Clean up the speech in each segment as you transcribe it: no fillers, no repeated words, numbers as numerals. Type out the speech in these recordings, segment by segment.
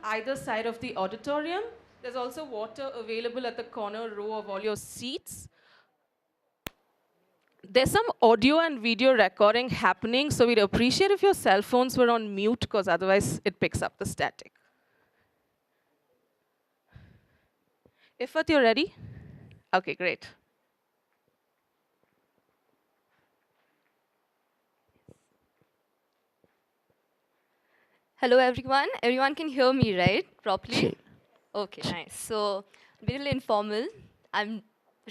Either side of the auditorium. There's also water available at the corner row of all your seats. There's some audio and video recording happening, so we'd appreciate if your cell phones were on mute, because otherwise it picks up the static. Iffat, you're ready? Okay, great. Hello, everyone. Everyone can hear me, right? Properly? Okay, nice. So, a little informal. I'm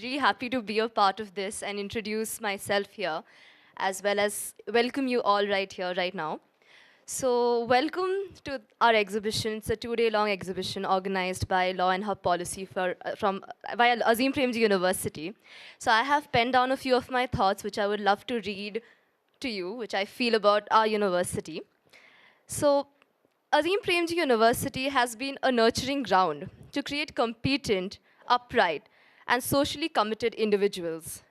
really happy to be a part of this and introduce myself here, as well as welcome you all right here, right now. So, welcome to our exhibition. It's a 2-day-long exhibition organized by Law and Hub Policy by Azim Premji University. So, I have penned down a few of my thoughts, which I would love to read to you, which I feel about our university. So, Azim Premji University has been a nurturing ground to create competent, upright, and socially committed individuals.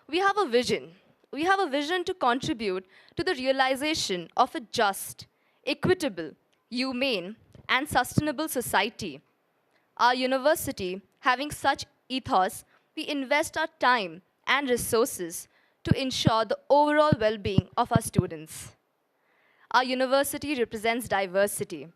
We have a vision. We have a vision to contribute to the realization of a just, equitable, humane, and sustainable society. Our university, having such ethos, we invest our time and resources to ensure the overall well-being of our students. Our university represents diversity.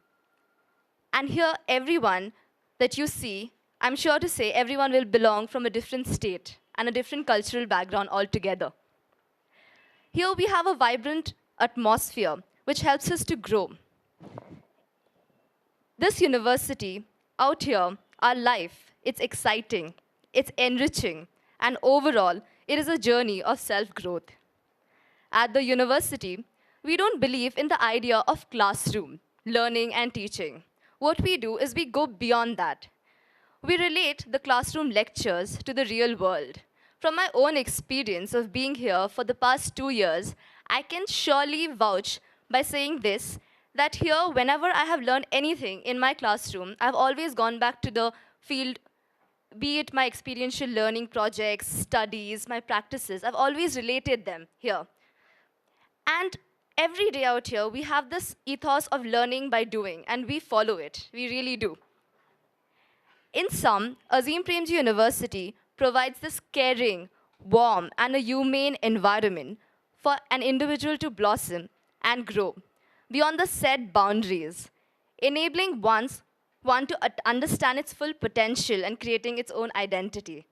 And here, everyone that you see, I'm sure to say everyone will belong from a different state and a different cultural background altogether. Here we have a vibrant atmosphere which helps us to grow. This university, out here, our life, it's exciting, it's enriching, and overall, it is a journey of self-growth. At the university, we don't believe in the idea of classroom, learning and teaching. What we do is we go beyond that. We relate the classroom lectures to the real world. From my own experience of being here for the past 2 years, I can surely vouch by saying this, that here, whenever I have learned anything in my classroom, I've always gone back to the field, be it my experiential learning projects, studies, my practices, I've always related them here. And every day out here, we have this ethos of learning by doing, and we follow it. We really do. In sum, Azim Premji University provides this caring, warm, and a humane environment for an individual to blossom and grow beyond the set boundaries, enabling one to understand its full potential and creating its own identity.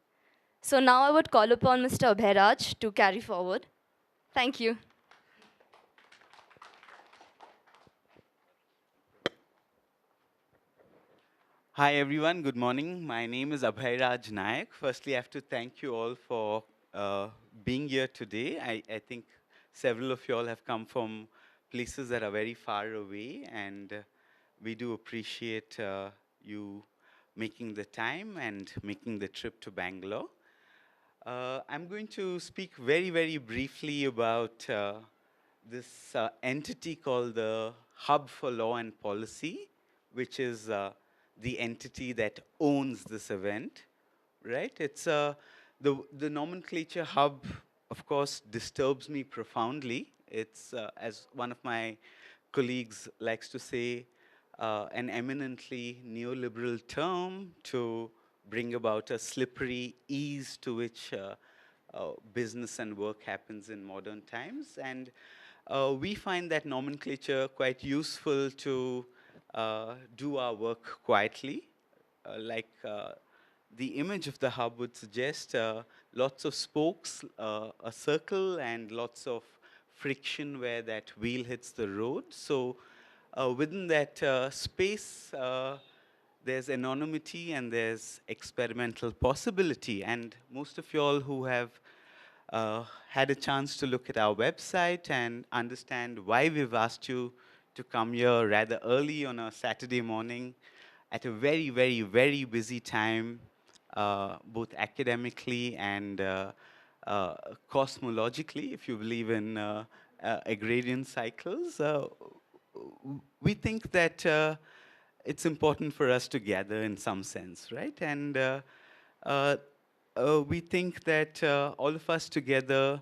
So now I would call upon Mr. Abhayraj to carry forward. Thank you. Hi everyone, good morning. My name is Abhayraj Naik. Firstly, I have to thank you all for being here today. I think several of you all have come from places that are very far away, and we do appreciate you making the time and making the trip to Bangalore. I'm going to speak very, very briefly about this entity called the Hub for Law and Policy, which is the entity that owns this event, right? It's the nomenclature hub, of course, disturbs me profoundly. It's, as one of my colleagues likes to say, an eminently neoliberal term to bring about a slippery ease to which business and work happens in modern times. And we find that nomenclature quite useful to do our work quietly, like the image of the hub would suggest, lots of spokes, a circle, and lots of friction where that wheel hits the road. So within that space, there's anonymity and there's experimental possibility. And most of you all who have had a chance to look at our website and understand why we've asked you to come here rather early on a Saturday morning at a very, very, very busy time, both academically and cosmologically, if you believe in agrarian cycles. We think that it's important for us to gather in some sense, right? And uh, we think that all of us together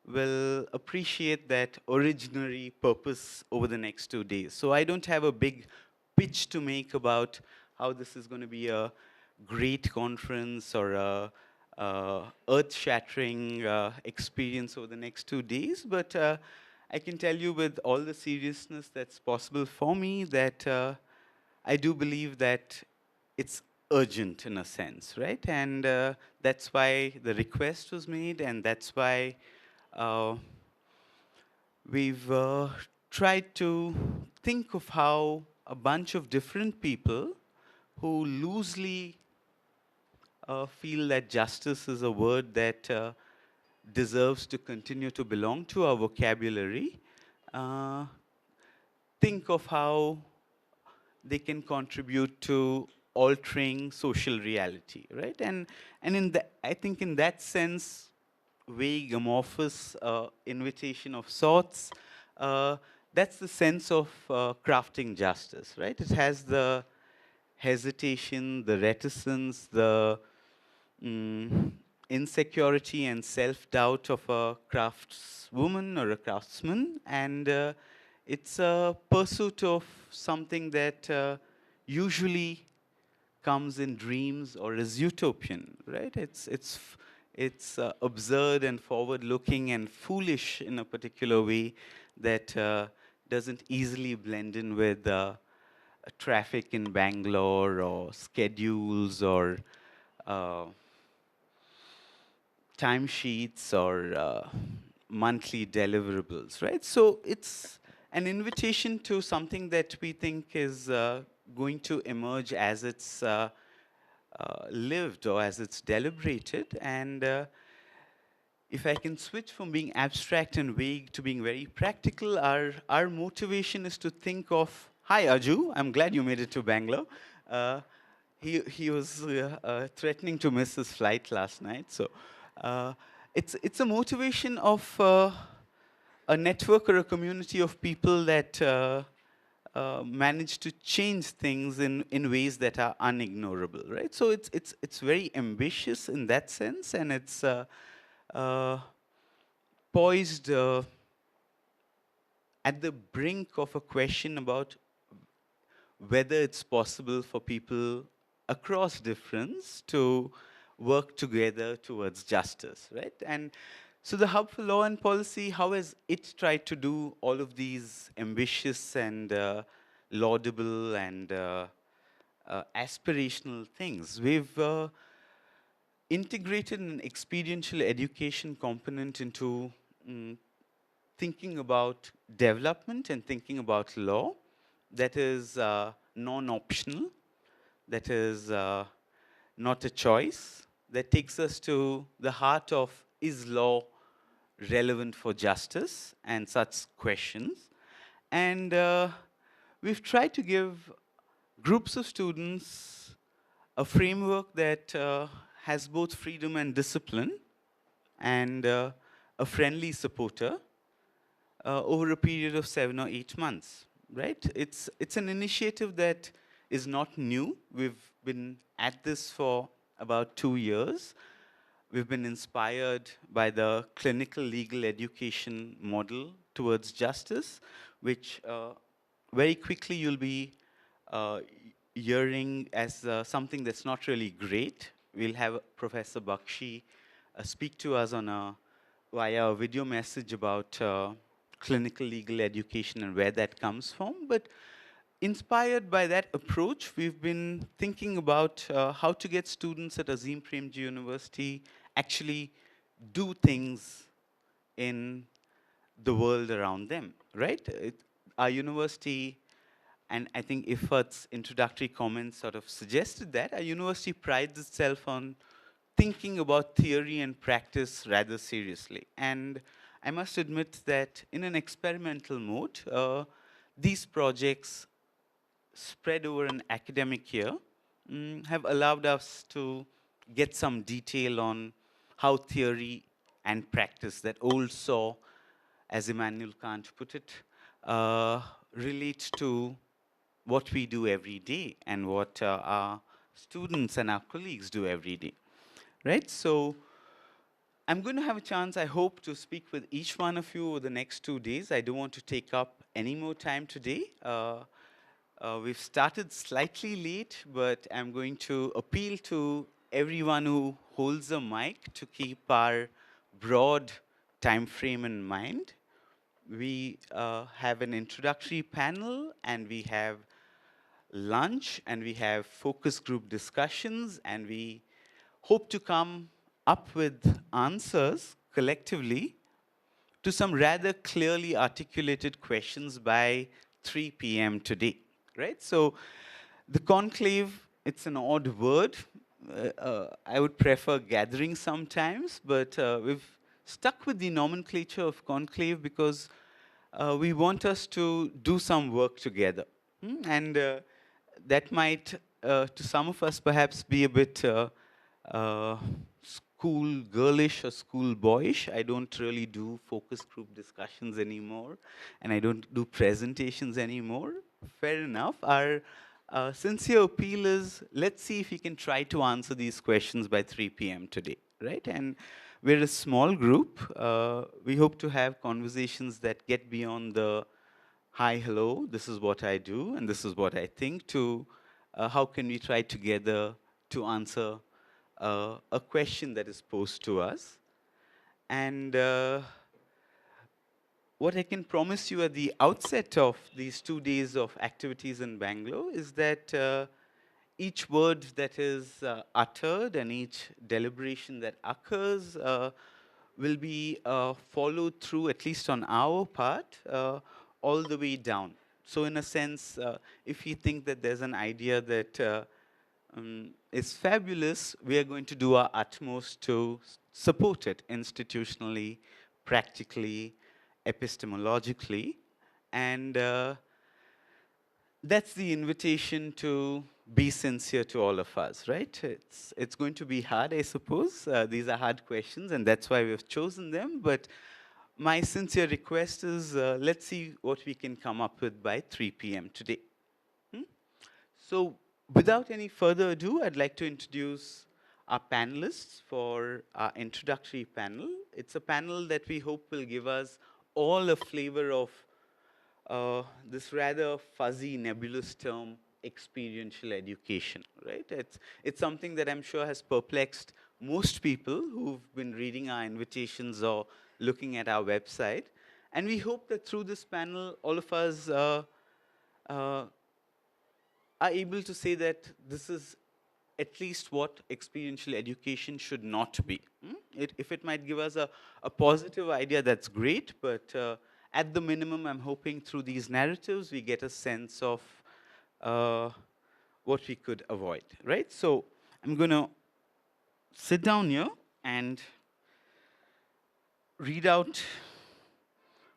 will appreciate that originary purpose over the next 2 days. So I don't have a big pitch to make about how this is going to be a great conference or a earth-shattering experience over the next 2 days, but I can tell you with all the seriousness that's possible for me that I do believe that it's urgent in a sense, right? And that's why the request was made, and that's why uh, we've tried to think of how a bunch of different people who loosely feel that justice is a word that deserves to continue to belong to our vocabulary, uh, think of how they can contribute to altering social reality, right? And in the, I think in that sense, vague, amorphous invitation of sorts, uh, that's the sense of crafting justice, right? It has the hesitation, the reticence, the mm, insecurity and self-doubt of a craftswoman or a craftsman, and it's a pursuit of something that usually comes in dreams or is utopian, right? It's absurd and forward-looking and foolish in a particular way that doesn't easily blend in with traffic in Bangalore or schedules or uh, timesheets or monthly deliverables, right? So it's an invitation to something that we think is going to emerge as it's lived or as it's deliberated. And if I can switch from being abstract and vague to being very practical, our motivation is to think of, hi Aju, I'm glad you made it to Bangalore. Uh, he was threatening to miss his flight last night. So it's a motivation of a network or a community of people that manage to change things in ways that are unignorable, right? So it's very ambitious in that sense, and it's uh, poised at the brink of a question about whether it's possible for people across difference to work together towards justice, right? And so the Hub for Law and Policy, how has it tried to do all of these ambitious and laudable and aspirational things? We've integrated an experiential education component into mm, thinking about development and thinking about law that is non-optional, that is not a choice, that takes us to the heart of, is law relevant for justice and such questions. And we've tried to give groups of students a framework that has both freedom and discipline and a friendly supporter over a period of 7 or 8 months, right? It's an initiative that is not new. We've been at this for about 2 years. We've been inspired by the clinical legal education model towards justice, which very quickly you'll be uh, hearing as something that's not really great. We'll have Professor Bakshi speak to us on via a video message about clinical legal education and where that comes from. But inspired by that approach, we've been thinking about how to get students at Azim Premji University actually do things in the world around them, right? Our university, and I think Iffat's introductory comments sort of suggested that, our university prides itself on thinking about theory and practice rather seriously. And I must admit that in an experimental mode, these projects spread over an academic year have allowed us to get some detail on how theory and practice, that old saw, as Immanuel Kant put it, relate to what we do every day and what our students and our colleagues do every day, right? So I'm going to have a chance, I hope, to speak with each one of you over the next 2 days. I don't want to take up any more time today. We've started slightly late, but I'm going to appeal to everyone who holds a mic to keep our broad time frame in mind. We have an introductory panel, and we have lunch, and we have focus group discussions, and we hope to come up with answers collectively to some rather clearly articulated questions by 3 p.m. today, right? So the conclave, it's an odd word. I would prefer gathering sometimes, but we've stuck with the nomenclature of conclave because we want us to do some work together. And that might, to some of us, perhaps be a bit uh, school girlish or school boyish. I don't really do focus group discussions anymore, and I don't do presentations anymore. Fair enough. Our sincere appeal is, let's see if we can try to answer these questions by 3 p.m. today, right? And we're a small group. We hope to have conversations that get beyond the hi, hello, this is what I do, and this is what I think, to how can we try together to answer a question that is posed to us. And what I can promise you at the outset of these 2 days of activities in Bangalore is that each word that is uttered and each deliberation that occurs will be followed through, at least on our part, all the way down. So in a sense, if you think that there's an idea that is fabulous, we are going to do our utmost to support it institutionally, practically, epistemologically. And that's the invitation to be sincere to all of us, right? It's going to be hard, I suppose. These are hard questions, and that's why we've chosen them. But my sincere request is, let's see what we can come up with by 3 p.m. today. So without any further ado, I'd like to introduce our panelists for our introductory panel. It's a panel that we hope will give us all a flavor of this rather fuzzy, nebulous term, experiential education, right? It's something that I'm sure has perplexed most people who've been reading our invitations or looking at our website. And we hope that through this panel, all of us are able to say that this is at least what experiential education should not be. If it might give us a positive idea, that's great, but at the minimum, I'm hoping through these narratives, we get a sense of what we could avoid, right? So I'm going to sit down here and read out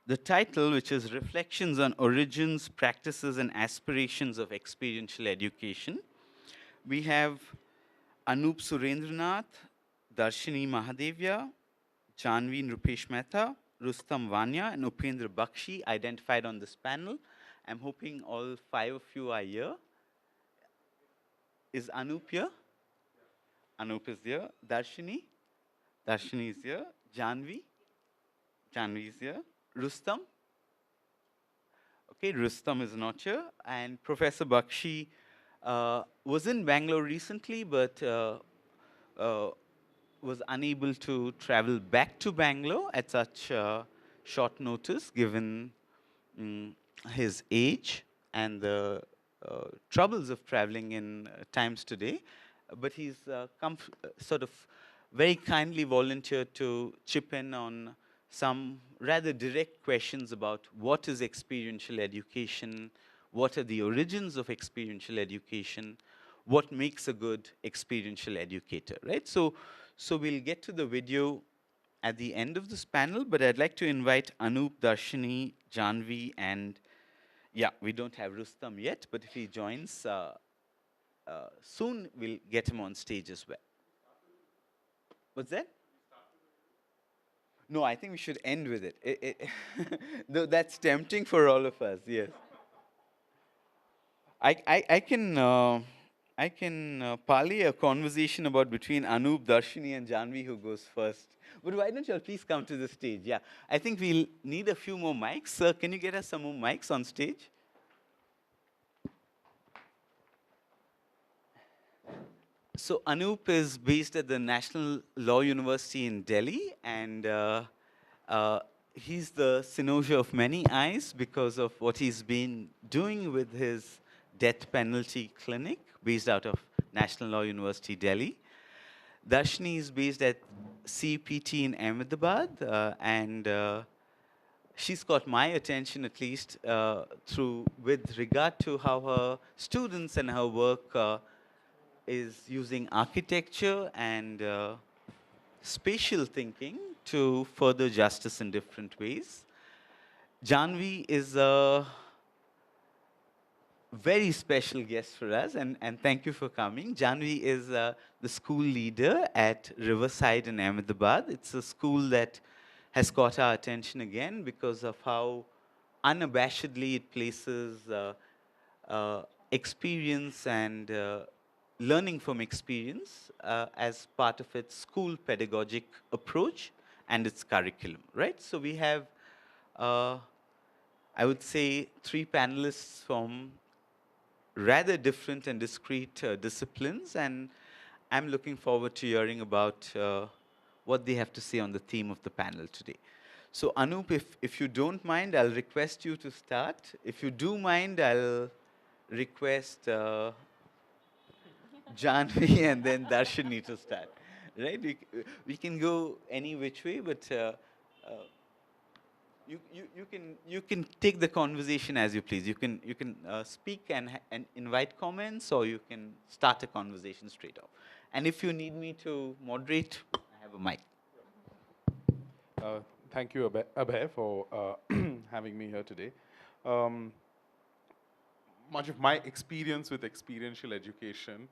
the title, which is Reflections on Origins, Practices, and Aspirations of Experiential Education. We have Anup Surendranath, Darshini Mahadevia, Jahnavi Rupesh Mehta, Rustam Vanya, and Upendra Bakshi identified on this panel. I'm hoping all 5 of you are here. Is Anup here? Anup is here. Darshini? Darshini is here. Jahnavi? Jahnavi is here. Rustam? Okay, Rustam is not here. And Professor Bakshi was in Bangalore recently, but uh, was unable to travel back to Bangalore at such short notice, given mm, his age and the troubles of traveling in times today. But he's sort of very kindly volunteered to chip in on some rather direct questions about what is experiential education, what are the origins of experiential education, what makes a good experiential educator, right? So we'll get to the video at the end of this panel, but I'd like to invite Anup, Darshini, Jahnavi, and yeah, we don't have Rustam yet, but if he joins soon, we'll get him on stage as well. What's that? No, I think we should end with it. Though that's tempting for all of us, yes. I can parley a conversation about between Anup, Darshini, and Jahnavi who goes first. But why don't you all please come to the stage? Yeah, I think we'll need a few more mics. Sir, can you get us some more mics on stage? So Anup is based at the National Law University in Delhi, and he's the cynosure of many eyes because of what he's been doing with his death penalty clinic based out of National Law University, Delhi. Darshini is based at CPT in Ahmedabad, and she's got my attention at least through with regard to how her students and her work is using architecture and spatial thinking to further justice in different ways. Jahnavi is a very special guest for us, and thank you for coming. Jahnavi is the school leader at Riverside in Ahmedabad. It's a school that has caught our attention again because of how unabashedly it places experience and learning from experience as part of its school pedagogic approach and its curriculum, right? So we have, I would say, 3 panelists from rather different and discrete disciplines, and I'm looking forward to hearing about what they have to say on the theme of the panel today. So Anup, if you don't mind, I'll request you to start. If you do mind, I'll request Jahnavi and then Darshini to start. Right? We can go any which way, but you can take the conversation as you please. You can speak and invite comments, or you can start a conversation straight off. And if you need me to moderate, I have a mic. Thank you, Abhay, for having me here today. Much of my experience with experiential education,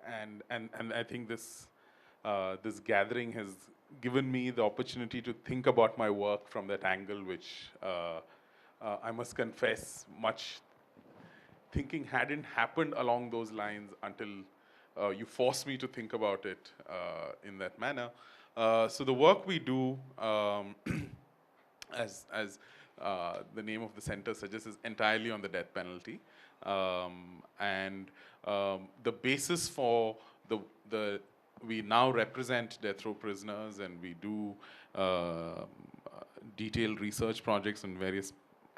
and I think this this gathering has given me the opportunity to think about my work from that angle, which I must confess, much thinking hadn't happened along those lines until you forced me to think about it in that manner. So the work we do, as the name of the center suggests, is entirely on the death penalty. The basis for we now represent death row prisoners, and we do detailed research projects on various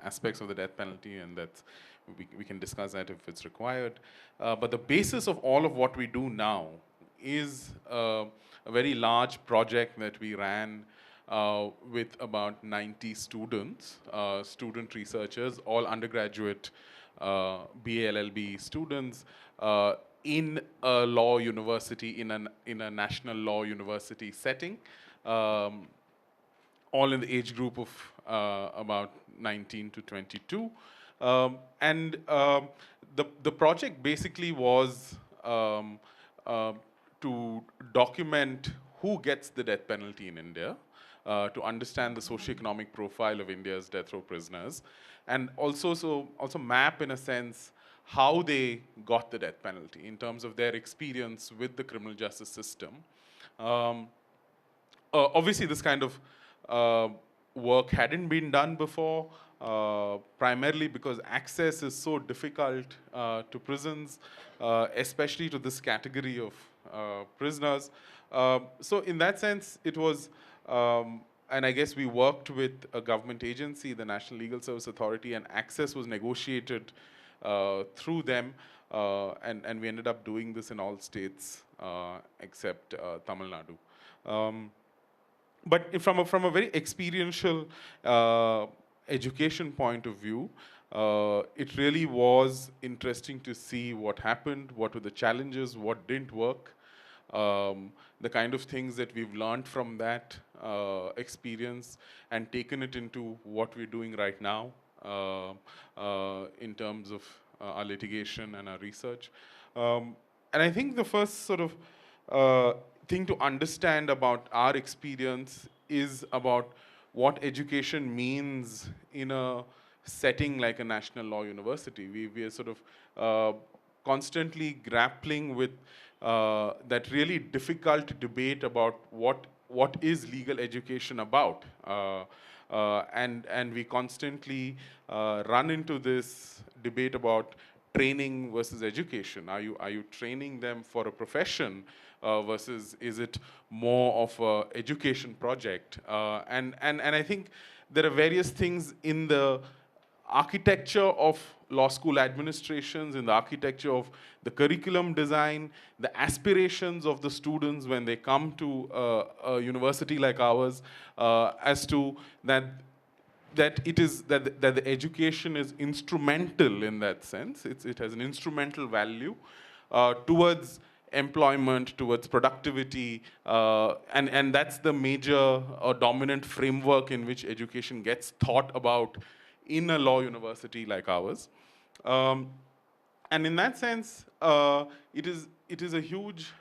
aspects of the death penalty, and that's we can discuss that if it's required. But the basis of all of what we do now is a very large project that we ran with about 90 students, student researchers, all undergraduate BA LLB students in a law university, in a national law university setting, all in the age group of about 19 to 22. The project basically was to document who gets the death penalty in India, to understand the socioeconomic profile of India's death row prisoners, and also map, in a sense, how they got the death penalty in terms of their experience with the criminal justice system. Um, Obviously, this kind of work hadn't been done before, primarily because access is so difficult to prisons, especially to this category of prisoners. So in that sense, it was, and I guess we worked with a government agency, the National Legal Service Authority, and access was negotiated through them, and we ended up doing this in all states except Tamil Nadu. But from a very experiential education point of view, it really was interesting to see what happened, what were the challenges, what didn't work, the kind of things that we've learned from that experience and taken it into what we're doing right now in terms of our litigation and our research. And I think the first sort of thing to understand about our experience is about what education means in a setting like a national law university. We are sort of constantly grappling with that really difficult debate about what is legal education about. And we constantly run into this debate about training versus education. Are you training them for a profession versus is it more of a education project? And I think there are various things in the architecture of law school administrations, in the architecture of the curriculum design, the aspirations of the students when they come to a university like ours, as to that the education is instrumental in that sense. It has an instrumental value towards employment, towards productivity, and that's the major or dominant framework in which education gets thought about in a law university like ours. And in that sense, it is a huge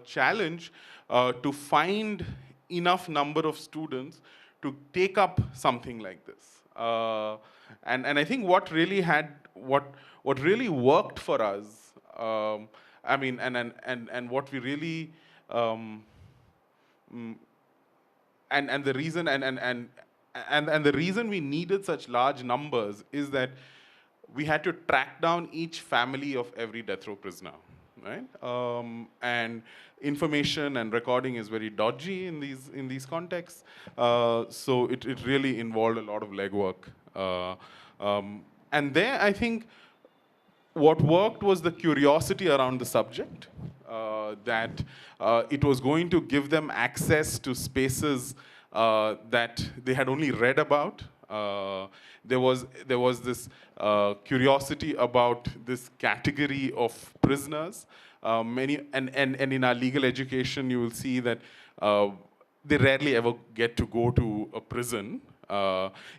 challenge to find enough number of students to take up something like this. And I think what really worked for us, I mean, and what we really, and the reason and the reason we needed such large numbers is that we had to track down each family of every death row prisoner, right? And information and recording is very dodgy in these contexts, so it really involved a lot of legwork. And there, I think, what worked was the curiosity around the subject, that it was going to give them access to spaces that they had only read about. There was this curiosity about this category of prisoners. And in our legal education, you will see that they rarely ever get to go to a prison.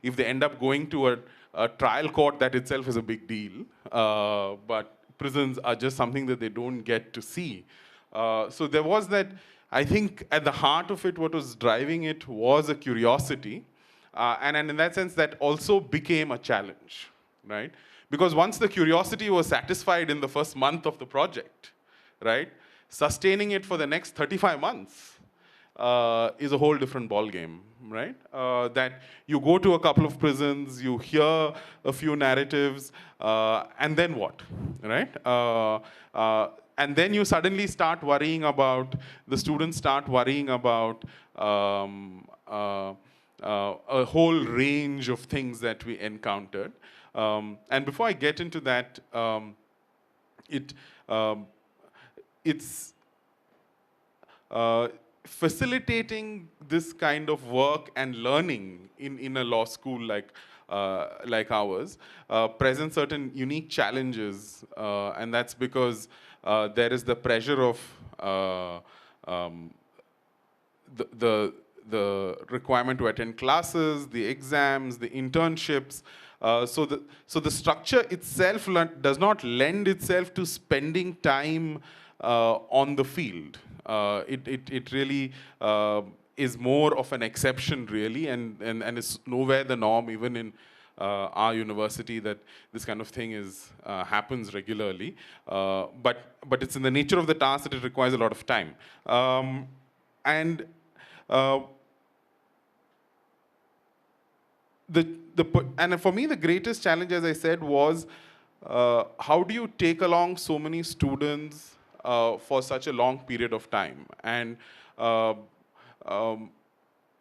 If they end up going to a trial court, that itself is a big deal. But prisons are just something that they don't get to see. So there was that, I think at the heart of it, what was driving it was a curiosity. And in that sense, that also became a challenge, right? Because once the curiosity was satisfied in the first month of the project, right, sustaining it for the next 35 months is a whole different ballgame, right? That you go to a couple of prisons, you hear a few narratives, and then what, right? And then you suddenly start worrying about, the students start worrying about a whole range of things that we encountered. And before I get into that, it's facilitating this kind of work and learning in a law school like ours presents certain unique challenges, and that's because there is the pressure of the requirement to attend classes, the exams, the internships. So the structure itself does not lend itself to spending time on the field. It really is more of an exception, really, and is nowhere the norm, even in our university that this kind of thing happens regularly. But it's in the nature of the task that it requires a lot of time. And and for me, the greatest challenge, as I said, was how do you take along so many students for such a long period of time? Uh, um,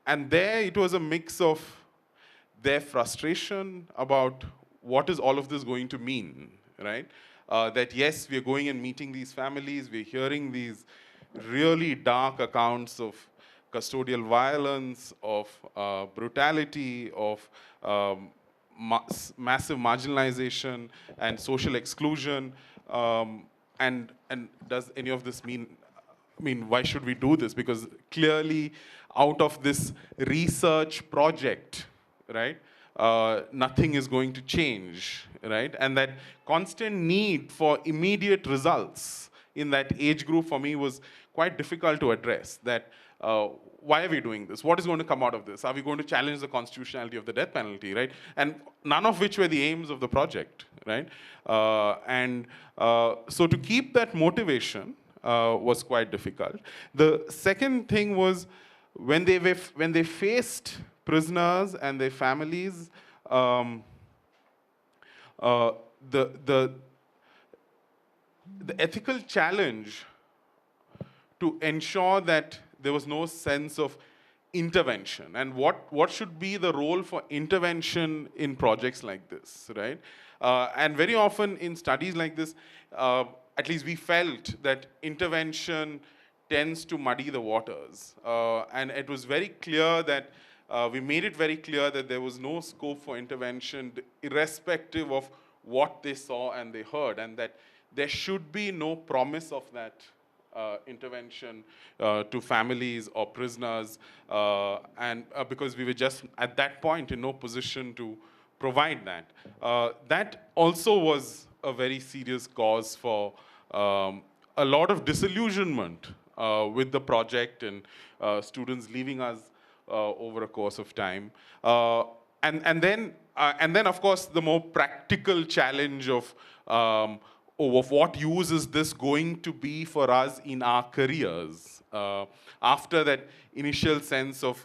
and there it was a mix of their frustration about what is all of this going to mean, right? That yes, we're going and meeting these families, we're hearing these really dark accounts of custodial violence, of brutality, of massive marginalization and social exclusion. And does any of this mean, why should we do this? Because clearly out of this research project, right, nothing is going to change, right? And that constant need for immediate results in that age group for me was quite difficult to address. That why are we doing this? What is going to come out of this? Are we going to challenge the constitutionality of the death penalty, right? And none of which were the aims of the project, right? So to keep that motivation was quite difficult. The second thing was when they faced prisoners and their families, the ethical challenge to ensure that there was no sense of intervention, and what should be the role for intervention in projects like this, right? And very often in studies like this, at least we felt that intervention tends to muddy the waters. And it was very clear that we made it very clear that there was no scope for intervention irrespective of what they saw and they heard, and that there should be no promise of that intervention to families or prisoners, because we were just at that point in no position to provide that. That also was a very serious cause for a lot of disillusionment with the project, and students leaving us over a course of time. And then, of course, the more practical challenge of what use is this going to be for us in our careers. After that initial sense of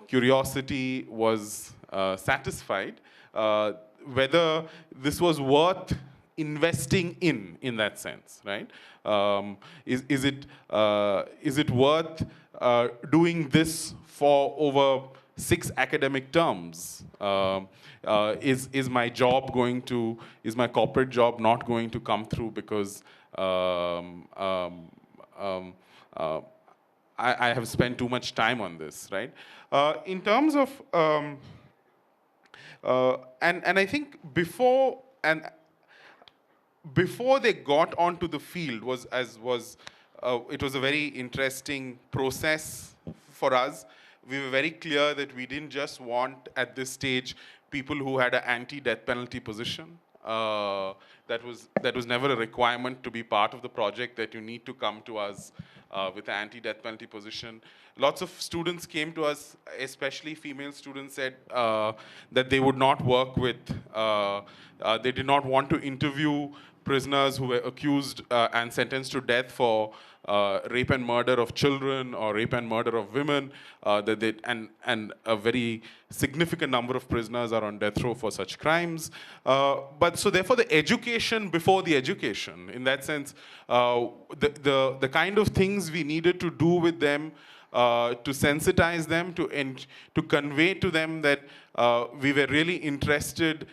curiosity was satisfied, whether this was worth investing in that sense, right? Is it worth doing this for over 6 academic terms? Is my job going to, is my corporate job not going to come through because I have spent too much time on this, right? In terms of, and I think before they got onto the field it was a very interesting process for us. We were very clear that we didn't just want at this stage people who had an anti-death penalty position. That was never a requirement to be part of the project, that you need to come to us with an anti-death penalty position. Lots of students came to us, especially female students, said that they would not work with, they did not want to interview prisoners who were accused and sentenced to death for rape and murder of children or rape and murder of women, and a very significant number of prisoners are on death row for such crimes. But so therefore the education before the education, in that sense, the kind of things we needed to do with them, to sensitize them, to convey to them that we were really interested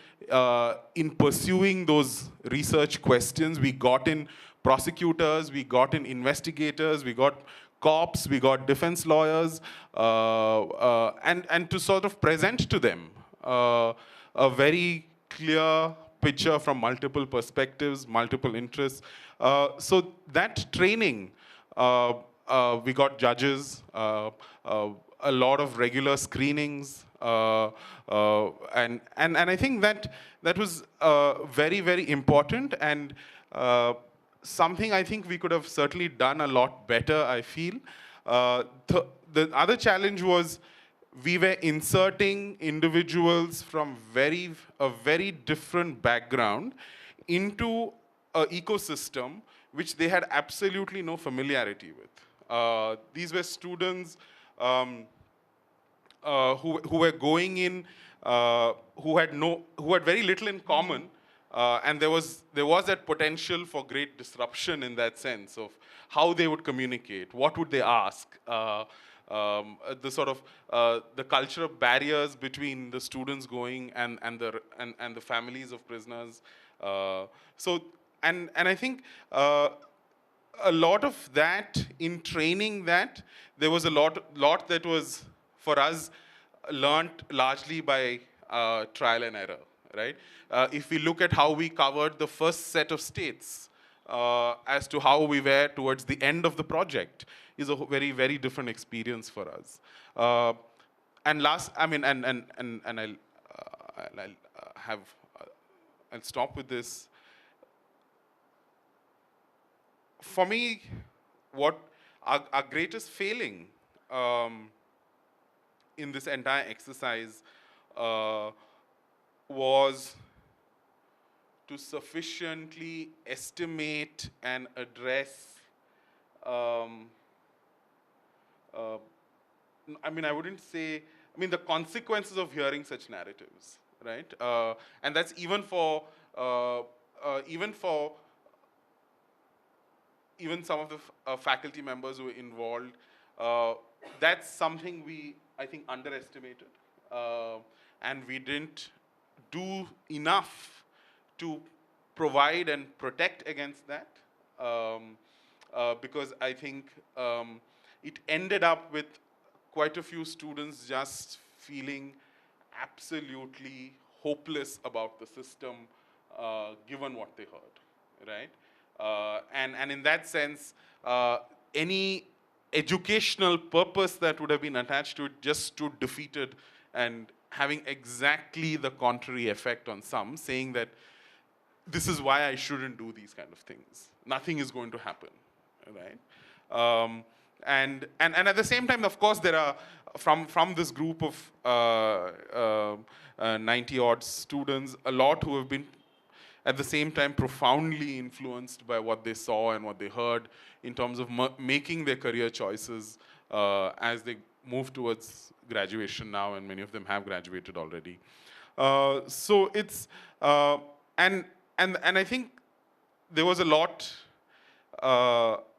in pursuing those research questions. We got in prosecutors, we got in investigators, we got cops, we got defense lawyers, and to sort of present to them a very clear picture from multiple perspectives, multiple interests. So that training, we got judges, a lot of regular screenings, and I think that was very, very important, and something I think we could have certainly done a lot better, I feel. The other challenge was we were inserting individuals from a very different background into an ecosystem which they had absolutely no familiarity with. These were students who were going in, who had very little in common, and there was that potential for great disruption in that sense of how they would communicate, what would they ask, the sort of the cultural barriers between the students going and the families of prisoners. So and I think. A lot of that in training that there was a lot that was for us learnt largely by trial and error, right? If we look at how we covered the first set of states as to how we were towards the end of the project is a very, very different experience for us. And last, I mean, and I'll stop with this. For me, what our greatest failing in this entire exercise was to sufficiently estimate and address, I mean, I wouldn't say, I mean, the consequences of hearing such narratives, right? And that's even for even some of the faculty members who were involved, that's something we, I think, underestimated. And we didn't do enough to provide and protect against that. Because I think it ended up with quite a few students just feeling absolutely hopeless about the system, given what they heard, right? And in that sense, any educational purpose that would have been attached to it just stood defeated and having exactly the contrary effect on some, saying that this is why I shouldn't do these kind of things. Nothing is going to happen, right? And at the same time, of course, there are, from this group of 90 odd students, a lot who have been at the same time profoundly influenced by what they saw and what they heard in terms of making their career choices as they move towards graduation now, and many of them have graduated already. So it's, and I think there was a lot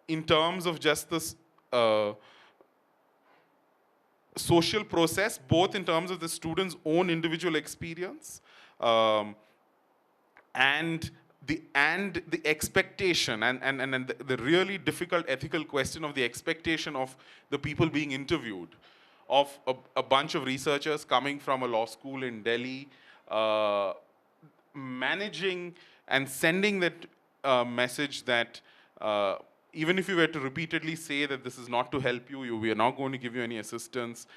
in terms of just this social process, both in terms of the student's own individual experience, and the expectation and the really difficult ethical question of the expectation of the people being interviewed, of a bunch of researchers coming from a law school in Delhi, managing and sending that message that even if you were to repeatedly say that this is not to help you, we are not going to give you any assistance,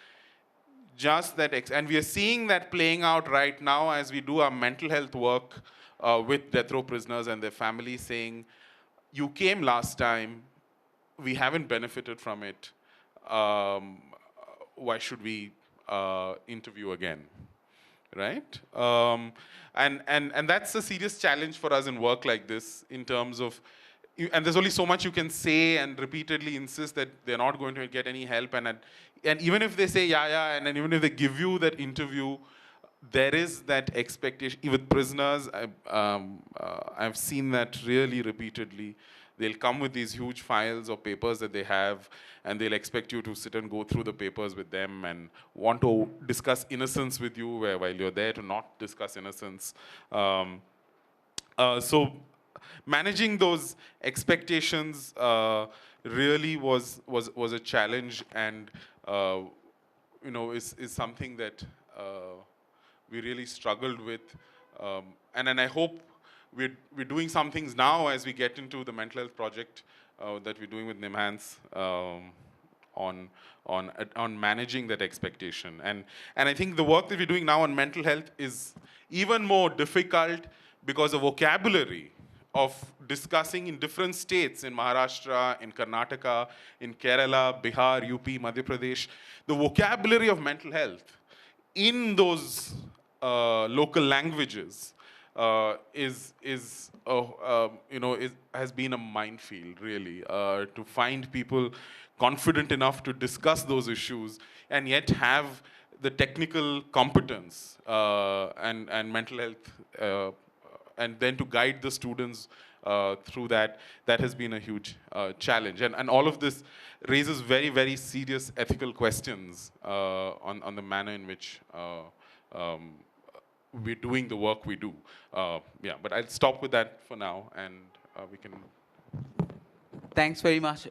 just that, and we are seeing that playing out right now as we do our mental health work with death row prisoners and their families, saying, you came last time, we haven't benefited from it, why should we interview again, right? And that's a serious challenge for us in work like this, in terms of, and there's only so much you can say and repeatedly insist that they're not going to get any help, and even if they say yeah, and then even if they give you that interview, there is that expectation. With prisoners, I've seen that really repeatedly. They'll come with these huge files of papers that they have, and they'll expect you to sit and go through the papers with them and want to discuss innocence with you, while you're there to not discuss innocence. So managing those expectations really was a challenge, and is something that we really struggled with, and then I hope we're doing some things now as we get into the mental health project that we're doing with NIMHANS on managing that expectation, and I think the work that we're doing now on mental health is even more difficult because the vocabulary of discussing in different states, in Maharashtra, in Karnataka, in Kerala, Bihar, UP, Madhya Pradesh, the vocabulary of mental health in those local languages has been a minefield, really, to find people confident enough to discuss those issues and yet have the technical competence and mental health and then to guide the students through that. That has been a huge challenge. And all of this raises very, very serious ethical questions on the manner in which um, we're doing the work we do. Yeah, but I'll stop with that for now, and we can. Thanks very much.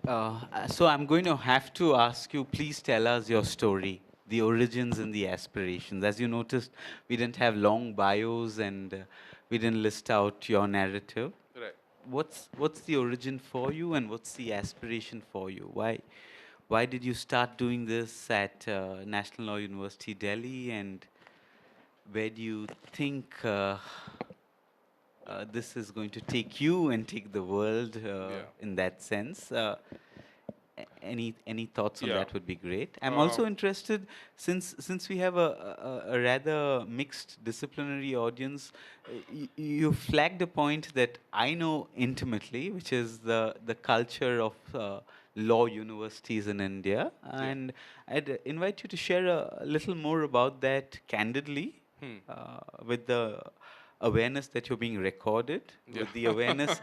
So I'm going to have to ask you, please tell us your story, the origins and the aspirations. As you noticed, we didn't have long bios and we didn't list out your narrative. Right. What's the origin for you and what's the aspiration for you? Why did you start doing this at National Law University, Delhi, and where do you think this is going to take you and take the world in that sense? Any thoughts on that would be great. I'm also interested, since we have a rather mixed disciplinary audience, you flagged a point that I know intimately, which is the culture of law universities in India, and I'd invite you to share a little more about that candidly, with the awareness that you're being recorded, with the awareness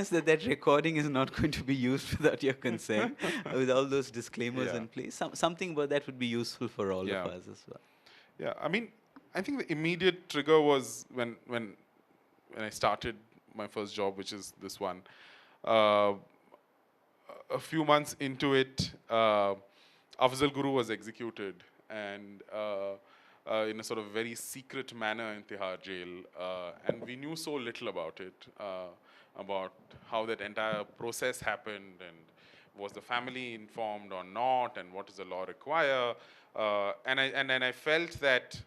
that that recording is not going to be used without your consent, with all those disclaimers in place. Something about that would be useful for all of us as well. Yeah, I mean, I think the immediate trigger was when I started my first job, which is this one. A few months into it, Afzal Guru was executed, and in a sort of very secret manner in Tihar jail. And we knew so little about it, about how that entire process happened, and was the family informed or not, and what does the law require. And I felt that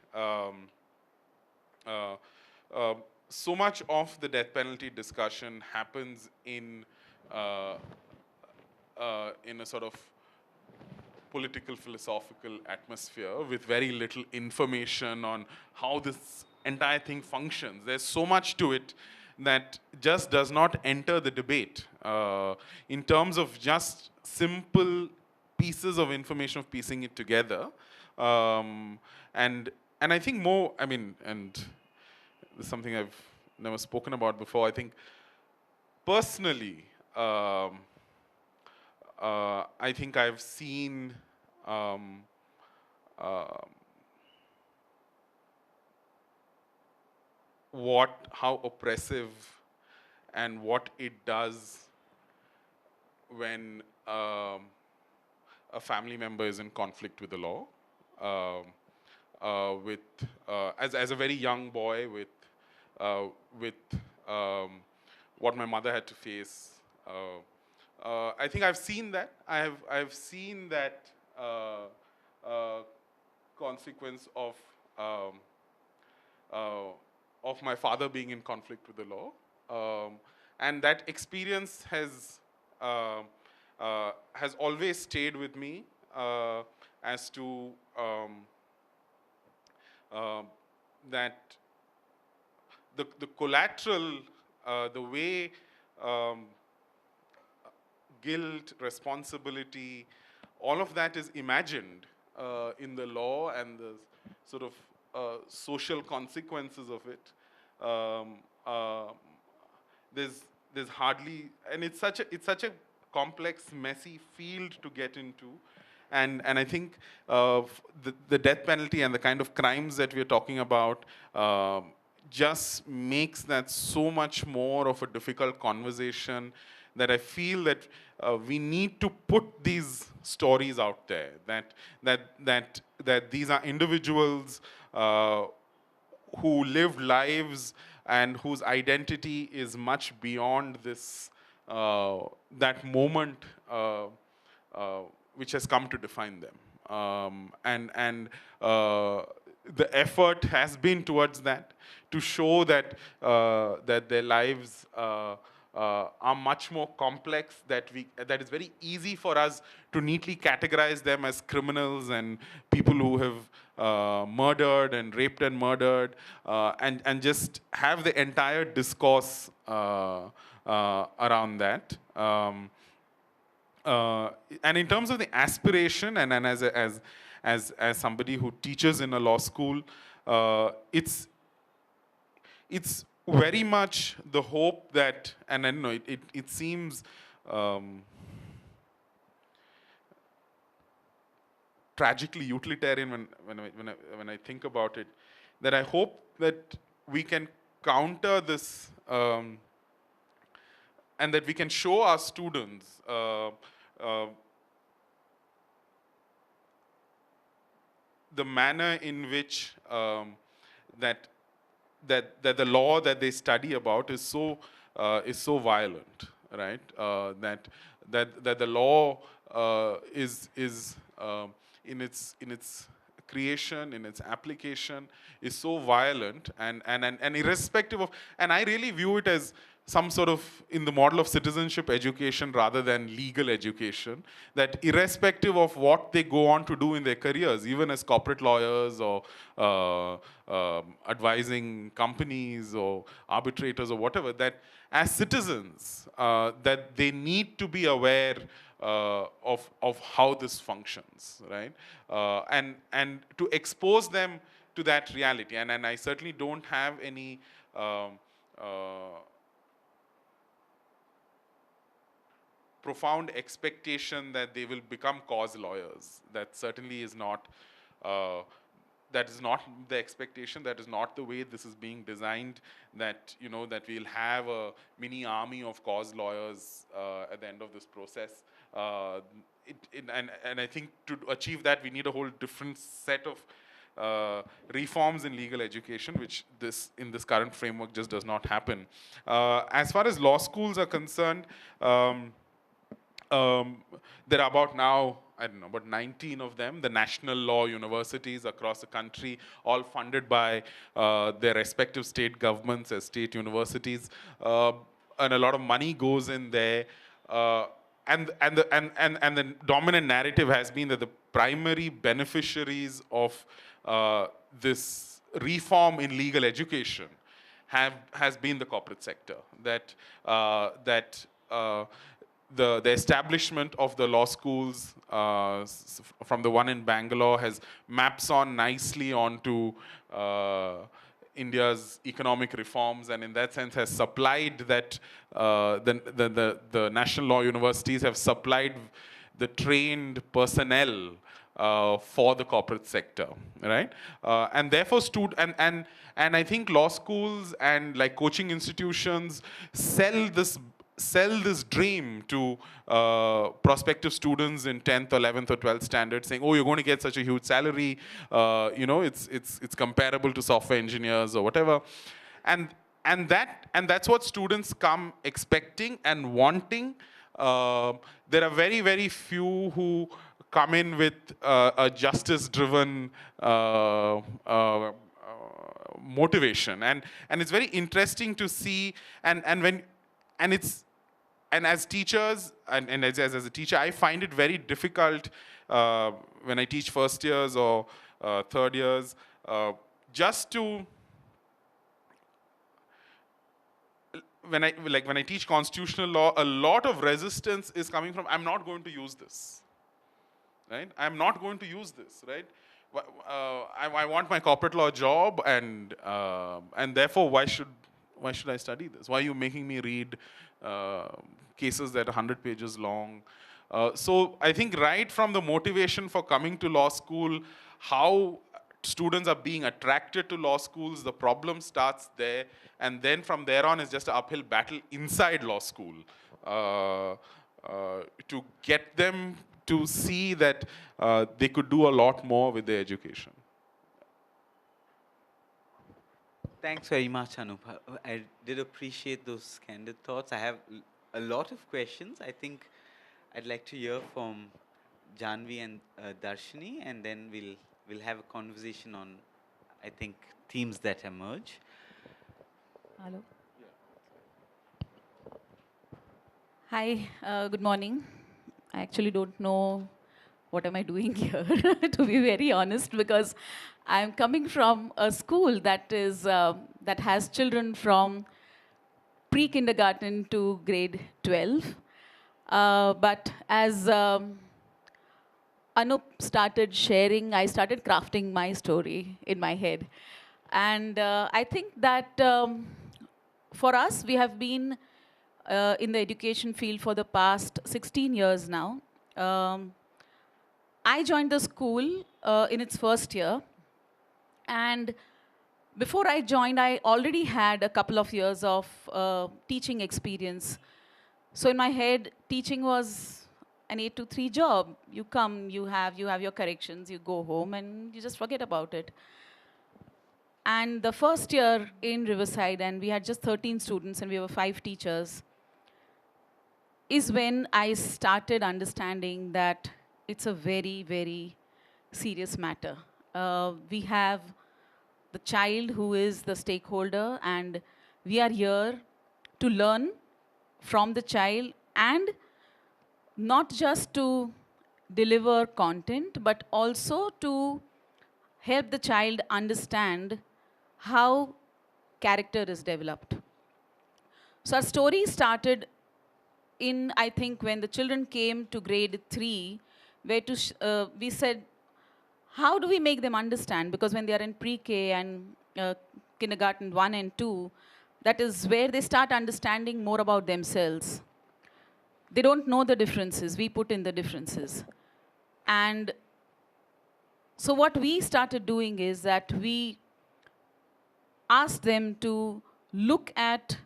so much of the death penalty discussion happens in a sort of political, philosophical atmosphere with very little information on how this entire thing functions. There's so much to it that just does not enter the debate in terms of just simple pieces of information, of piecing it together. And I think more, I mean, and this is something I've never spoken about before. I think personally, I think I've seen how oppressive and what it does when a family member is in conflict with the law. As a very young boy, with what my mother had to face. I think I've seen that. I've seen that consequence of my father being in conflict with the law, and that experience has always stayed with me as to that the collateral, the way. Guilt, responsibility, all of that is imagined in the law and the sort of social consequences of it. There's hardly, and it's such a complex, messy field to get into, and I think the death penalty and the kind of crimes that we're talking about just makes that so much more of a difficult conversation, that I feel that we need to put these stories out there, that these are individuals who live lives and whose identity is much beyond this that moment which has come to define them. the effort has been towards that, to show that that their lives are much more complex, that it's very easy for us to neatly categorize them as criminals and people who have murdered and raped and murdered, and just have the entire discourse around that. And in terms of the aspiration, and as somebody who teaches in a law school, it's very much the hope that, and I know it seems tragically utilitarian when I think about it, that I hope that we can counter this, and that we can show our students the manner in which that the law that they study about is so violent, right? That the law is in its creation, in its application, is so violent and irrespective of, and I really view it as some sort of in the model of citizenship education rather than legal education, that irrespective of what they go on to do in their careers, even as corporate lawyers or advising companies or arbitrators or whatever, that as citizens, that they need to be aware of how this functions, right? And to expose them to that reality. And I certainly don't have any profound expectation that they will become cause lawyers. That certainly is not, that is not the expectation. That is not the way this is being designed. That, you know, that we'll have a mini army of cause lawyers at the end of this process. And I think to achieve that, we need a whole different set of reforms in legal education, which in this current framework just does not happen. As far as law schools are concerned, there are about now, I don't know, about 19 of them, the national law universities across the country, all funded by their respective state governments as state universities. And a lot of money goes in there. And the dominant narrative has been that the primary beneficiaries of this reform in legal education has been the corporate sector. The establishment of the law schools from the one in Bangalore maps on nicely onto India's economic reforms, and in that sense has supplied that the national law universities have supplied the trained personnel for the corporate sector, right? And therefore, and I think law schools and like coaching institutions sell this dream to prospective students in 10th, 11th, or 12th standard, saying, "Oh, you're going to get such a huge salary. You know, it's comparable to software engineers or whatever," and that's what students come expecting and wanting. There are very, very few who come in with a justice-driven motivation, and it's very interesting to see, and as teachers, and as a teacher, I find it very difficult when I teach first years or third years, just to, when I teach constitutional law, a lot of resistance is coming from, I'm not going to use this, right? I'm not going to use this, right? I want my corporate law job, and therefore, why should I study this? Why are you making me read cases that are 100 pages long? So I think right from the motivation for coming to law school, how students are being attracted to law schools, the problem starts there, and then from there on is just an uphill battle inside law school to get them to see that they could do a lot more with their education. Thanks very much, Anup. I did appreciate those candid thoughts. I have a lot of questions. I think I'd like to hear from Jahnavi and Darshini, and then we'll have a conversation on I think, themes that emerge. Hello. Hi, good morning. I actually don't know what am I doing here, to be very honest, because I'm coming from a school that is that has children from pre-kindergarten to grade 12. But as Anup started sharing, I started crafting my story in my head. And I think that for us, we have been in the education field for the past 16 years now. I joined the school in its first year. And before I joined, I already had a couple of years of teaching experience. So in my head, teaching was an 8 to 3 job. You come, you have your corrections, you go home, and you just forget about it. And the first year in Riverside, and we had just 13 students, and we were 5 teachers, is when I started understanding that it's a very, very serious matter. We have the child who is the stakeholder, and we are here to learn from the child, and not just to deliver content, but also to help the child understand how character is developed. So our story started in, I think, when the children came to grade 3, where we said, how do we make them understand? Because when they are in pre-K and kindergarten 1 and 2, that is where they start understanding more about themselves. They don't know the differences. We put in the differences. And so what we started doing is that we asked them to look at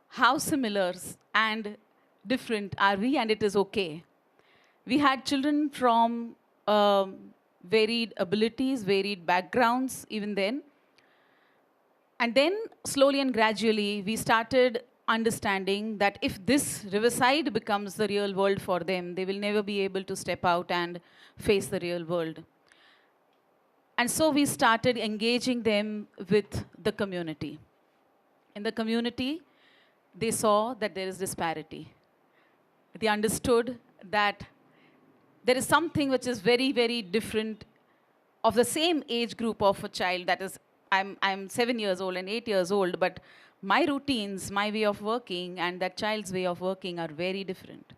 how similar and different are we, and it is okay. We had children from varied abilities, varied backgrounds, even then. And then, slowly and gradually, we started understanding that if this Riverside becomes the real world for them, they will never be able to step out and face the real world. And so we started engaging them with the community. In the community, they saw that there is disparity. They understood that there is something which is very, very different of the same age group of a child. That is, I'm 7 years old and 8 years old, but my routines, my way of working, and that child's way of working are very different.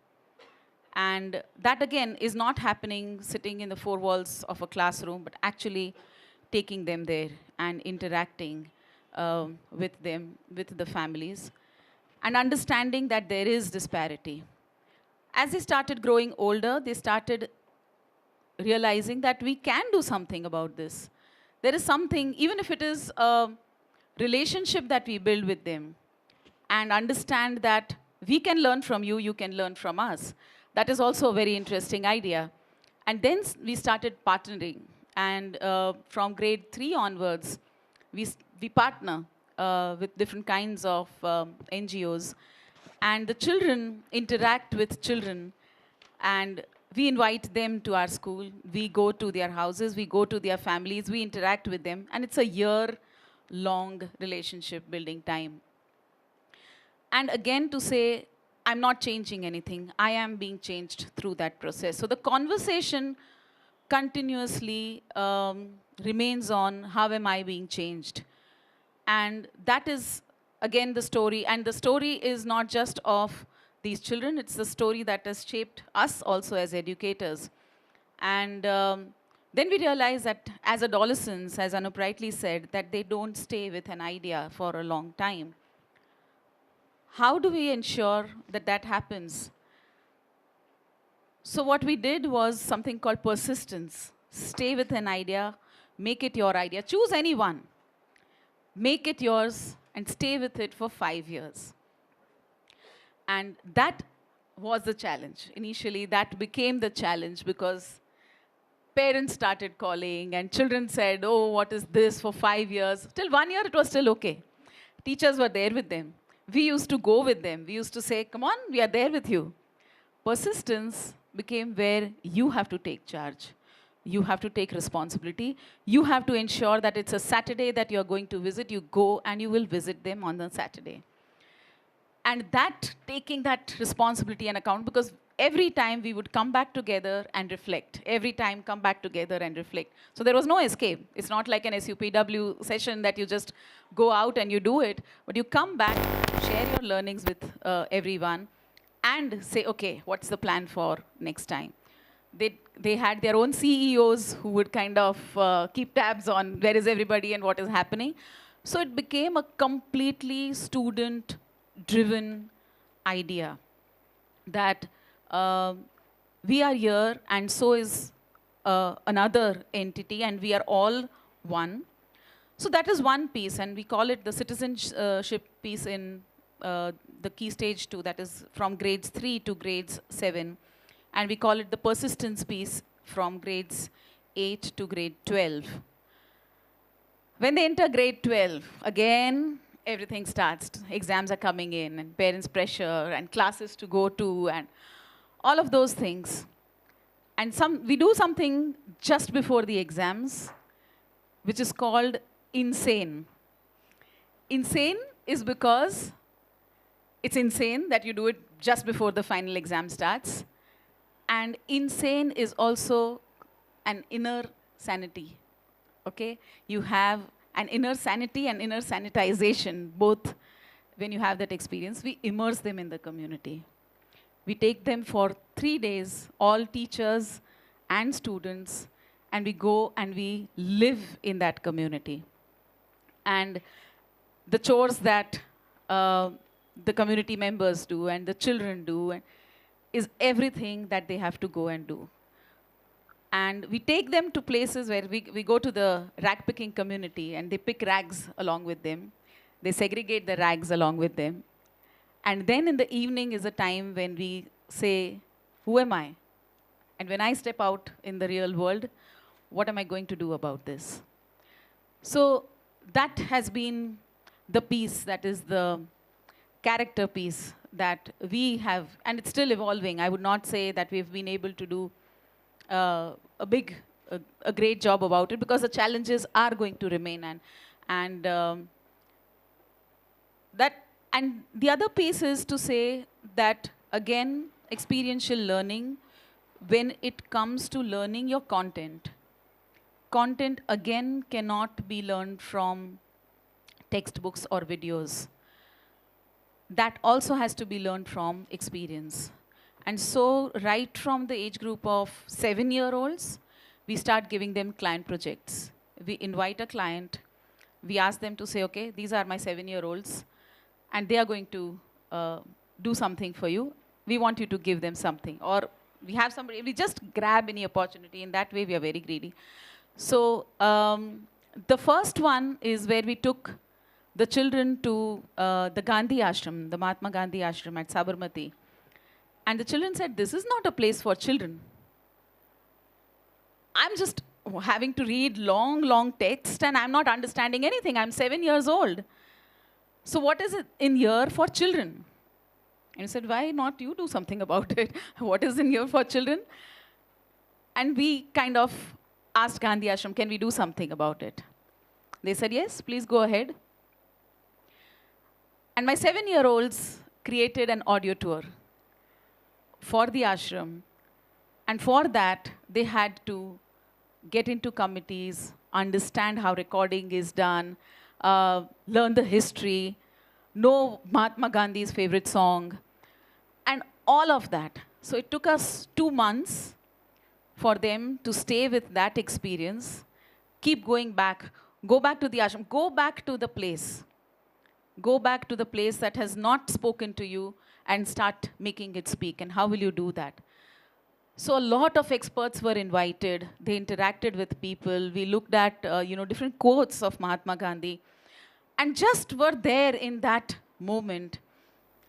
And that, again, is not happening sitting in the 4 walls of a classroom, but actually taking them there and interacting with them, with the families, and understanding that there is disparity. As they started growing older, they started realizing that we can do something about this. There is something, even if it is a relationship that we build with them, and understand that we can learn from you, you can learn from us. That is also a very interesting idea. And then we started partnering. And from grade 3 onwards, we partner with different kinds of NGOs. And the children interact with children. And we invite them to our school. We go to their houses. We go to their families. We interact with them. And it's a year-long relationship building time. And again, to say, I'm not changing anything. I am being changed through that process. So the conversation continuously remains on how am I being changed. And that is, again, the story. And the story is not just of these children. It's the story that has shaped us also as educators. And then we realize that as adolescents, as Anup rightly said, that they don't stay with an idea for a long time. How do we ensure that that happens? So what we did was something called persistence. Stay with an idea, make it your idea. Choose anyone. Make it yours and stay with it for 5 years. And that was the challenge. Initially, that became the challenge because parents started calling and children said, oh, what is this for 5 years? Till 1 year, it was still okay. Teachers were there with them. We used to go with them. We used to say, come on, we are there with you. Persistence became where you have to take charge. you have to take responsibility. You have to ensure that it's a Saturday that you're going to visit. You go and you will visit them on the Saturday. And that, taking that responsibility and account, because every time we would come back together and reflect. Every time come back together and reflect. So there was no escape. It's not like an SUPW session that you just go out and you do it, but you come back, share your learnings with everyone, and say, okay, what's the plan for next time? They had their own CEOs who would kind of keep tabs on where is everybody and what is happening. So it became a completely student-driven idea that we are here and so is another entity and we are all one. So that is one piece, and we call it the citizenship piece in the key stage 2, that is from grades 3 to grades 7. And we call it the persistence piece from grades 8 to grade 12. When they enter grade 12, again, everything starts. Exams are coming in, and parents' pressure, and classes to go to, and all of those things. And we do something just before the exams, which is called insane. Insane is because it's insane that you do it just before the final exam starts. And insane is also an inner sanity, okay? You have an inner sanity and inner sanitization, both when you have that experience. We immerse them in the community. We take them for 3 days, all teachers and students, and we go and we live in that community. And the chores that the community members do and the children do is everything that they have to go and do. And we take them to places where we go to the rag picking community and they pick rags along with them. They segregate the rags along with them. And then in the evening is a time when we say, who am I? And when I step out in the real world, what am I going to do about this? So that has been the piece, that is the character piece that we have, and it's still evolving. I would not say that we've been able to do a great job about it, because the challenges are going to remain. And the other piece is to say that, again, experiential learning, when it comes to learning your content, again cannot be learned from textbooks or videos. That also has to be learned from experience. And so right from the age group of 7-year-olds, we start giving them client projects. We invite a client, we ask them to say, okay, these are my 7-year-olds, and they are going to do something for you. We want you to give them something. Or we have somebody, we just grab any opportunity. In that way, we are very greedy. So the first one is where we took the children to the Gandhi Ashram, the Mahatma Gandhi Ashram at Sabarmati. And the children said, this is not a place for children. I'm just having to read long, long text, and I'm not understanding anything. I'm 7 years old. So what is it in here for children? And he said, why not you do something about it? What is in here for children? And we kind of asked Gandhi Ashram, can we do something about it? They said, yes, please go ahead. And my 7-year-olds created an audio tour for the ashram. And for that, they had to get into committees, understand how recording is done, learn the history, know Mahatma Gandhi's favorite song, and all of that. So it took us 2 months for them to stay with that experience, keep going back, go back to the ashram, go back to the place. Go back to the place that has not spoken to you and start making it speak. And how will you do that? So a lot of experts were invited. They interacted with people. We looked at different quotes of Mahatma Gandhi and just were there in that moment.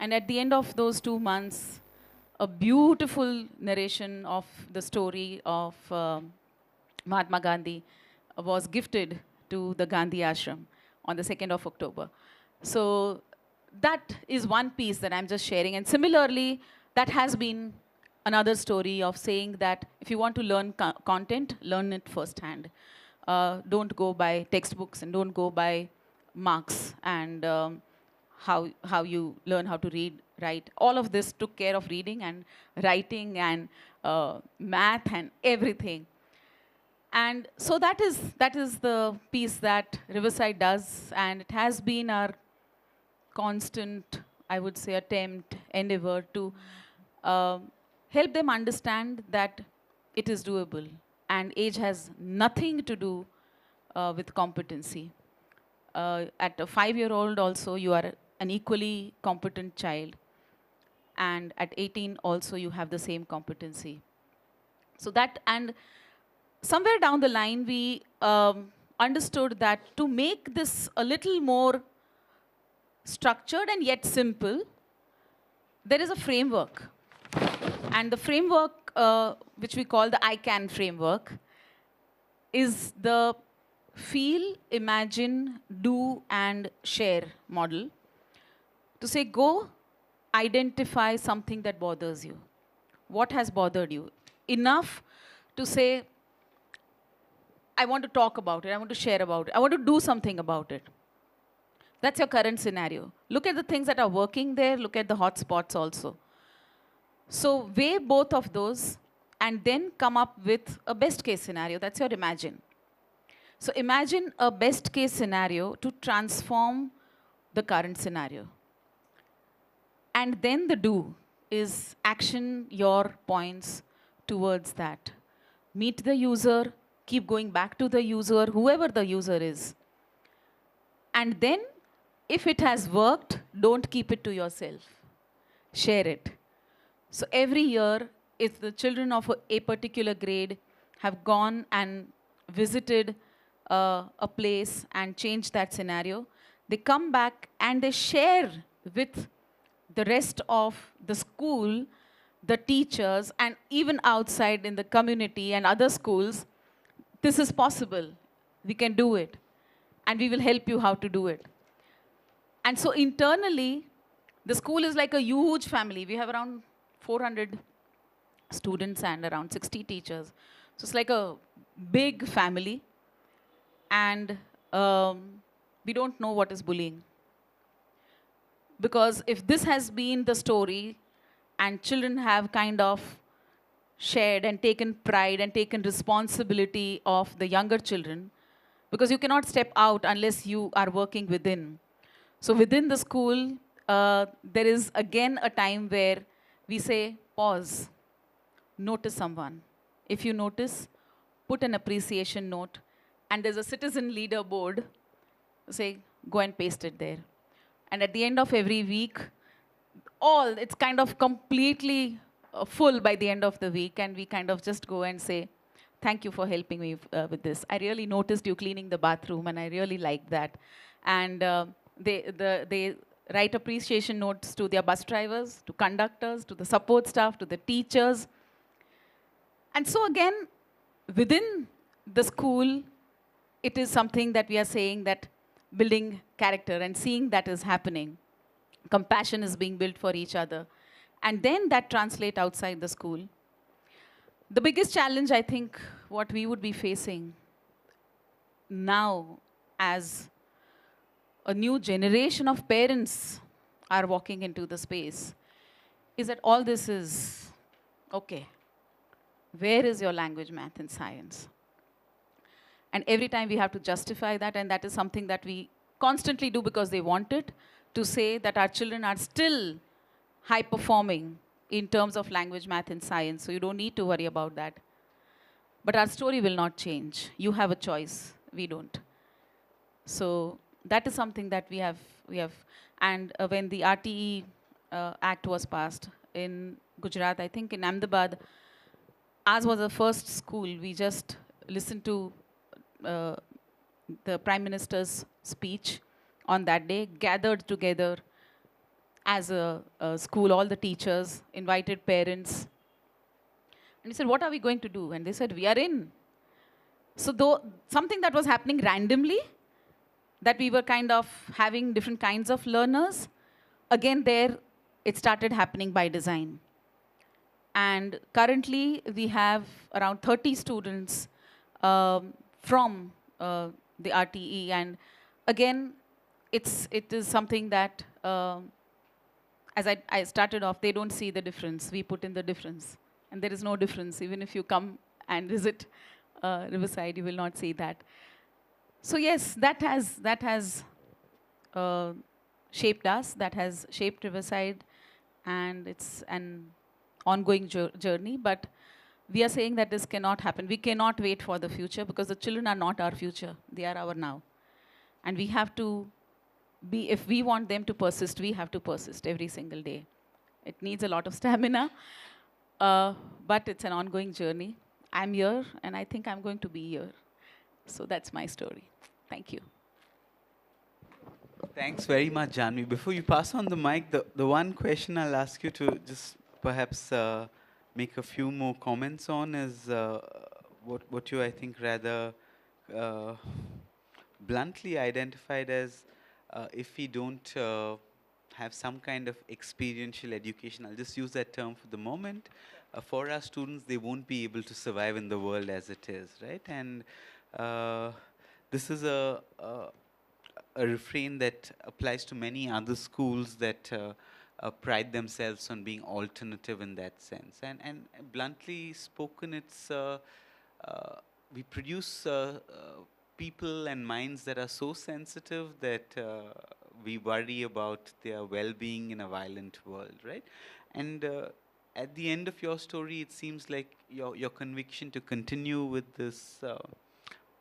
And at the end of those 2 months, a beautiful narration of the story of Mahatma Gandhi was gifted to the Gandhi Ashram on the 2nd of October. So that is one piece that I'm just sharing. And similarly, that has been another story of saying that if you want to learn content, learn it firsthand. Don't go by textbooks and don't go by marks and how you learn how to read, write. All of this took care of reading and writing and math and everything. And so that is the piece that Riverside does, and it has been our constant, I would say, attempt, endeavor to help them understand that it is doable, and age has nothing to do with competency. At a 5-year-old also, you are an equally competent child, and at 18 also you have the same competency. So that, and somewhere down the line, we understood that to make this a little more structured and yet simple, there is a framework. And the framework, which we call the I CAN framework, is the feel, imagine, do, and share model. To say, go identify something that bothers you. What has bothered you? Enough to say, I want to talk about it, I want to share about it, I want to do something about it. That's your current scenario. Look at the things that are working there, look at the hot spots also. So weigh both of those and then come up with a best case scenario. That's your imagine. So imagine a best case scenario to transform the current scenario. And then the do is action your points towards that. Meet the user, keep going back to the user, whoever the user is. And then, if it has worked, don't keep it to yourself. Share it. So every year, if the children of a particular grade have gone and visited a place and changed that scenario, they come back and they share with the rest of the school, the teachers, and even outside in the community and other schools, this is possible. We can do it. And we will help you how to do it. And so internally, the school is like a huge family. We have around 400 students and around 60 teachers. So it's like a big family. And we don't know what is bullying. Because if this has been the story, and children have kind of shared and taken pride and taken responsibility of the younger children, because you cannot step out unless you are working within. So within the school, there is again a time where we say, pause, notice someone. If you notice, put an appreciation note, and there's a citizen leader board, say, go and paste it there. And at the end of every week, it's kind of completely full by the end of the week, and we kind of just go and say, thank you for helping me with this. I really noticed you cleaning the bathroom, and I really liked that. And they write appreciation notes to their bus drivers, to conductors, to the support staff, to the teachers. And so again, within the school, it is something that we are saying that building character and seeing that is happening. Compassion is being built for each other. And then that translates outside the school. The biggest challenge, I think, what we would be facing now as a new generation of parents are walking into the space is that all this is, okay, where is your language, math, and science? And every time we have to justify that, and that is something that we constantly do because they want it, to say that our children are still high performing in terms of language, math, and science, so you don't need to worry about that. But our story will not change. You have a choice. We don't. So that is something that we have. And when the RTE Act was passed in Gujarat, I think in Ahmedabad, ours was the first school. We just listened to the Prime Minister's speech on that day, gathered together as a school, all the teachers, invited parents. And we said, what are we going to do? And they said, we are in. So though something that was happening randomly, that we were kind of having different kinds of learners, again there, it started happening by design. And currently, we have around 30 students from the RTE. And again, it is something that, as I started off, they don't see the difference. We put in the difference. And there is no difference. Even if you come and visit Riverside, you will not see that. So yes, that has shaped us, that has shaped Riverside, and it's an ongoing journey. But we are saying that this cannot happen. We cannot wait for the future because the children are not our future. They are our now. And we have to be, if we want them to persist, we have to persist every single day. It needs a lot of stamina, but it's an ongoing journey. I'm here, and I think I'm going to be here. So that's my story. Thank you. Thanks very much, Jahnavi. Before you pass on the mic, the one question I'll ask you to just perhaps make a few more comments on is what you, I think, rather bluntly identified as if we don't have some kind of experiential education, I'll just use that term for the moment, for our students, they won't be able to survive in the world as it is, right? And this is a refrain that applies to many other schools that pride themselves on being alternative in that sense. And bluntly spoken, it's we produce people and minds that are so sensitive that we worry about their well-being in a violent world, right? And at the end of your story, it seems like your conviction to continue with this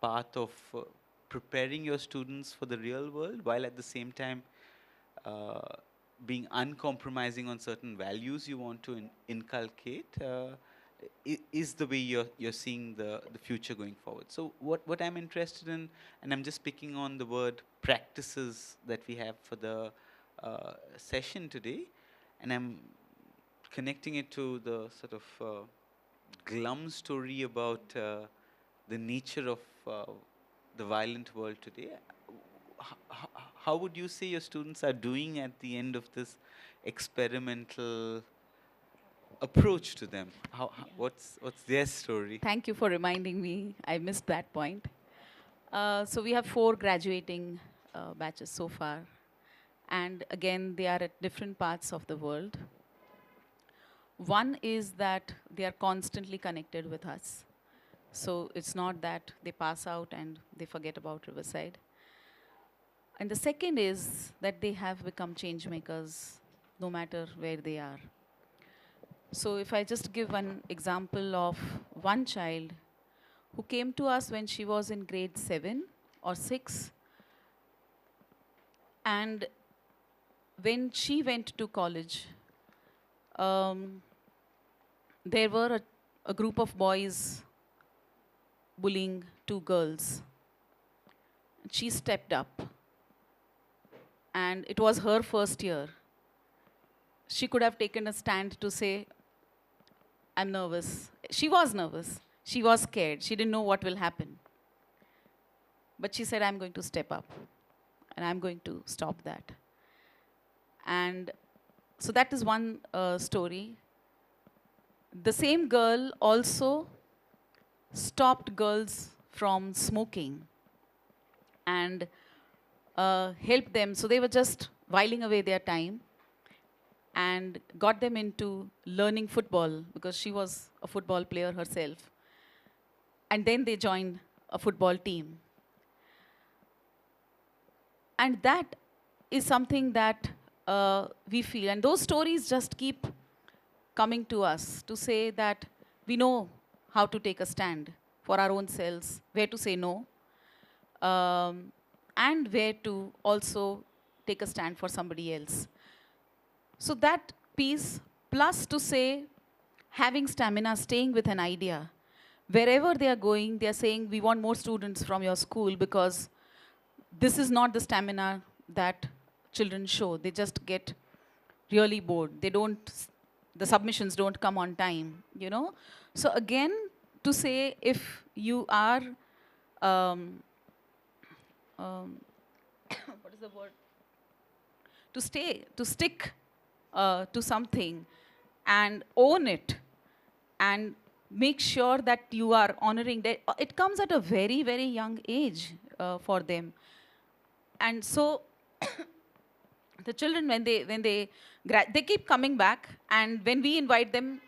path of preparing your students for the real world, while at the same time being uncompromising on certain values you want to inculcate, is the way you're seeing the future going forward. So what I'm interested in, and I'm just picking on the word practices that we have for the session today, and I'm connecting it to the sort of glum story about the nature of the violent world today. How would you say your students are doing at the end of this experimental approach to them? What's their story? Thank you for reminding me. I missed that point. So we have 4 graduating batches so far. And again, they are at different parts of the world. One is that they are constantly connected with us. So it's not that they pass out and they forget about Riverside. And the second is that they have become change makers no matter where they are. So if I just give one example of one child who came to us when she was in grade 7 or 6, and when she went to college, there were a group of boys bullying 2 girls. She stepped up, and it was her first year. She could have taken a stand to say, I'm nervous. She was nervous. She was scared. She didn't know what will happen. But she said, I'm going to step up, and I'm going to stop that. And so that is one story. The same girl also stopped girls from smoking and helped them. So they were just whiling away their time and got them into learning football because she was a football player herself. And then they joined a football team. And that is something that we feel. And those stories just keep coming to us to say that we know how to take a stand for our own selves, where to say no, and where to also take a stand for somebody else. So that piece, plus to say, having stamina, staying with an idea. Wherever they are going, they are saying, we want more students from your school because this is not the stamina that children show. They just get really bored. They don't, the submissions don't come on time, you know. So again, to say if you are, what is the word? To stick to something and own it, and make sure that you are honoring that. It comes at a very, very young age for them. And so the children, they keep coming back, and when we invite them,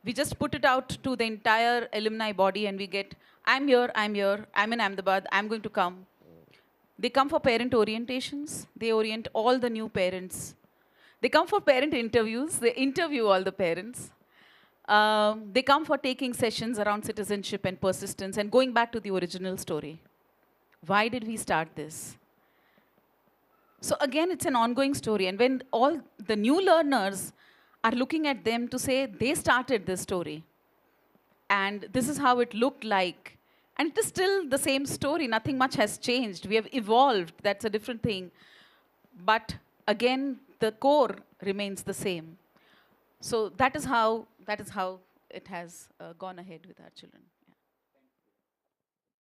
we just put it out to the entire alumni body, and we get, I'm here, I'm in Ahmedabad, I'm going to come. They come for parent orientations. They orient all the new parents. They come for parent interviews. They interview all the parents. They come for taking sessions around citizenship and persistence and going back to the original story. Why did we start this? So again, it's an ongoing story. And when all the new learners are looking at them to say, they started this story. And this is how it looked like. And it is still the same story. Nothing much has changed. We have evolved. That's a different thing. But again, the core remains the same. So that is how it has gone ahead with our children.